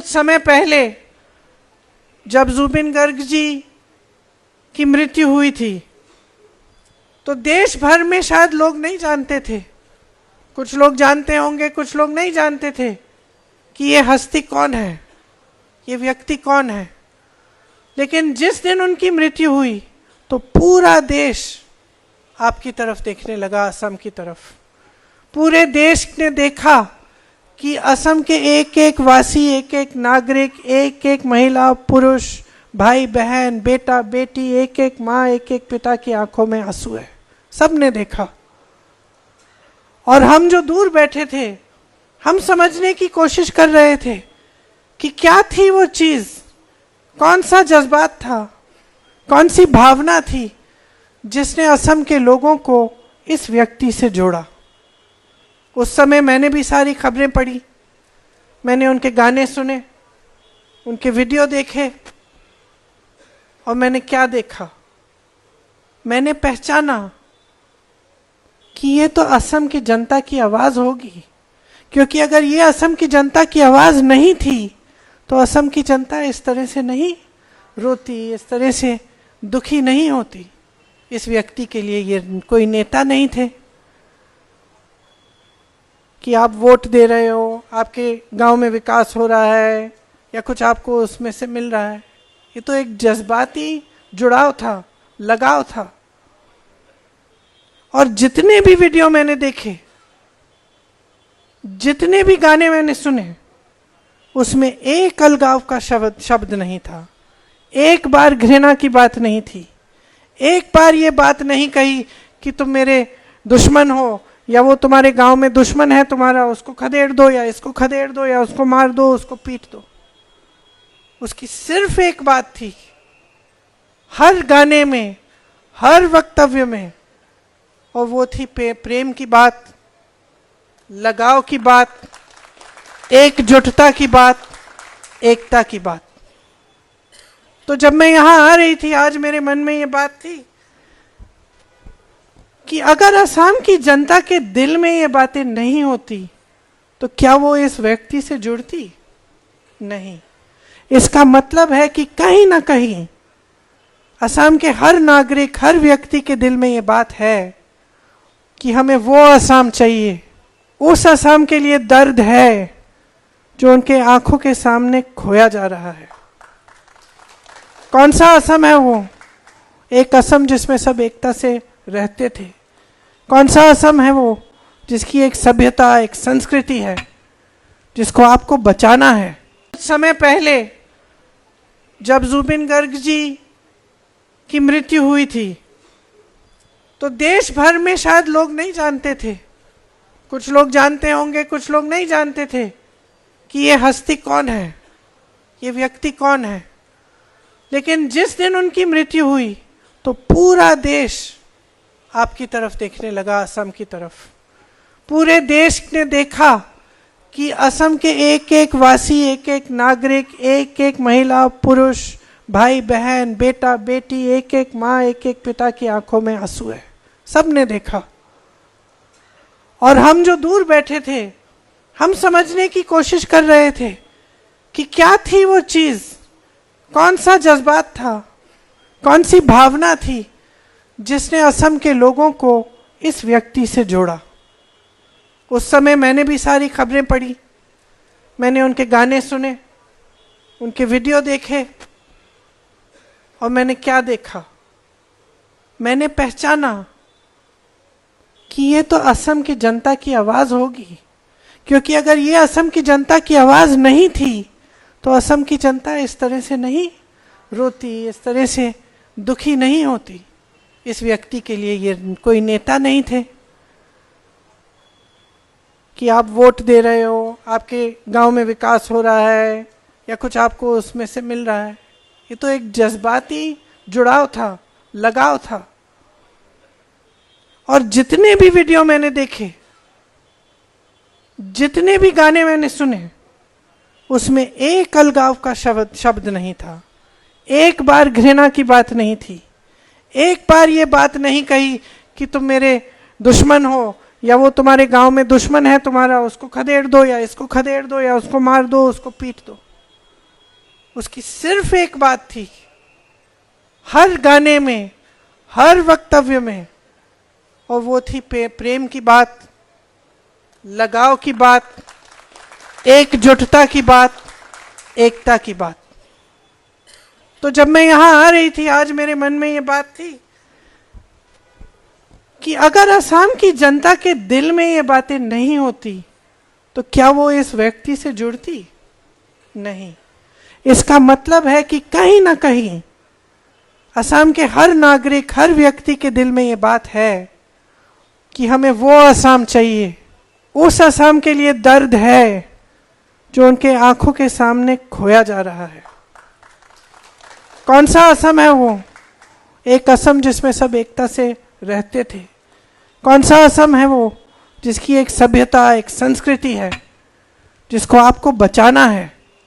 समय पहले जब जुबिन गर्ग जी की मृत्यु हुई थी तो देश भर में शायद लोग नहीं जानते थे, कुछ लोग जानते होंगे, कुछ लोग नहीं जानते थे कि ये हस्ती कौन है, ये व्यक्ति कौन है। लेकिन जिस दिन उनकी मृत्यु हुई तो पूरा देश आपकी तरफ देखने लगा, असम की तरफ। पूरे देश ने देखा कि असम के एक एक वासी, एक एक नागरिक, एक एक महिला पुरुष, भाई बहन, बेटा बेटी, एक एक माँ, एक एक पिता की आंखों में आंसू है। सबने देखा। और हम जो दूर बैठे थे, हम समझने की कोशिश कर रहे थे कि क्या थी वो चीज, कौन सा जज्बात था, कौन सी भावना थी जिसने असम के लोगों को इस व्यक्ति से जोड़ा। उस समय मैंने भी सारी खबरें पढ़ी, मैंने उनके गाने सुने, उनके वीडियो देखे, और मैंने क्या देखा, मैंने पहचाना कि ये तो असम की जनता की आवाज होगी। क्योंकि अगर ये असम की जनता की आवाज नहीं थी तो असम की जनता इस तरह से नहीं रोती, इस तरह से दुखी नहीं होती। इस व्यक्ति के लिए ये कोई नेता नहीं थे कि आप वोट दे रहे हो, आपके गांव में विकास हो रहा है या कुछ आपको उसमें से मिल रहा है। ये तो एक जज्बाती जुड़ाव था, लगाव था। और जितने भी वीडियो मैंने देखे, जितने भी गाने मैंने सुने, उसमें एक अलगाव का शब्द नहीं था, एक बार घृणा की बात नहीं थी, एक बार ये बात नहीं कही कि तुम मेरे दुश्मन हो या वो तुम्हारे गांव में दुश्मन है तुम्हारा, उसको खदेड़ दो या इसको खदेड़ दो या उसको मार दो, उसको पीट दो। उसकी सिर्फ एक बात थी, हर गाने में, हर वक्तव्य में, और वो थी प्रेम की बात, लगाव की बात, एकजुटता की बात, एकता की बात। तो जब मैं यहां आ रही थी, आज मेरे मन में ये बात थी कि अगर असम की जनता के दिल में ये बातें नहीं होती तो क्या वो इस व्यक्ति से जुड़ती? नहीं। इसका मतलब है कि कहीं ना कहीं असम के हर नागरिक, हर व्यक्ति के दिल में ये बात है कि हमें वो असम चाहिए। उस असम के लिए दर्द है जो उनके आंखों के सामने खोया जा रहा है। कौन सा असम है वो? एक असम जिसमें सब एकता से रहते थे। कौन सा असम है वो जिसकी एक सभ्यता, एक संस्कृति है, जिसको आपको बचाना है। कुछ समय पहले जब जुबिन गर्ग जी की मृत्यु हुई थी तो देश भर में शायद लोग नहीं जानते थे, कुछ लोग जानते होंगे, कुछ लोग नहीं जानते थे कि ये हस्ती कौन है, ये व्यक्ति कौन है। लेकिन जिस दिन उनकी मृत्यु हुई तो पूरा देश आपकी तरफ देखने लगा, असम की तरफ। पूरे देश ने देखा कि असम के एक एक वासी, एक एक नागरिक, एक एक महिला पुरुष, भाई बहन, बेटा बेटी, एक एक माँ, एक एक पिता की आंखों में आंसू है। सबने देखा। और हम जो दूर बैठे थे, हम समझने की कोशिश कर रहे थे कि क्या थी वो चीज, कौन सा जज्बात था, कौन सी भावना थी जिसने असम के लोगों को इस व्यक्ति से जोड़ा। उस समय मैंने भी सारी खबरें पढ़ी, मैंने उनके गाने सुने, उनके वीडियो देखे, और मैंने क्या देखा, मैंने पहचाना कि ये तो असम की जनता की आवाज होगी। क्योंकि अगर ये असम की जनता की आवाज नहीं थी तो असम की जनता इस तरह से नहीं रोती, इस तरह से दुखी नहीं होती। इस व्यक्ति के लिए ये कोई नेता नहीं थे कि आप वोट दे रहे हो, आपके गांव में विकास हो रहा है या कुछ आपको उसमें से मिल रहा है। ये तो एक जज्बाती जुड़ाव था, लगाव था। और जितने भी वीडियो मैंने देखे, जितने भी गाने मैंने सुने, उसमें एक अलगाव का शब्द नहीं था, एक बार घृणा की बात नहीं थी, एक बार ये बात नहीं कही कि तुम मेरे दुश्मन हो या वो तुम्हारे गांव में दुश्मन है तुम्हारा, उसको खदेड़ दो या इसको खदेड़ दो या उसको मार दो, उसको पीट दो। उसकी सिर्फ एक बात थी, हर गाने में, हर वक्तव्य में, और वो थी प्रेम की बात, लगाव की बात, एकजुटता की बात, एकता की बात। तो जब मैं यहां आ रही थी, आज मेरे मन में ये बात थी कि अगर असम की जनता के दिल में ये बातें नहीं होती तो क्या वो इस व्यक्ति से जुड़ती? नहीं। इसका मतलब है कि कहीं ना कहीं असम के हर नागरिक, हर व्यक्ति के दिल में ये बात है कि हमें वो असम चाहिए, उस असम के लिए दर्द है जो उनके आंखों के सामने खोया जा रहा है। कौन सा असम है वो? एक असम जिसमें सब एकता से रहते थे। कौन सा असम है वो? जिसकी एक सभ्यता, एक संस्कृति है, जिसको आपको बचाना है।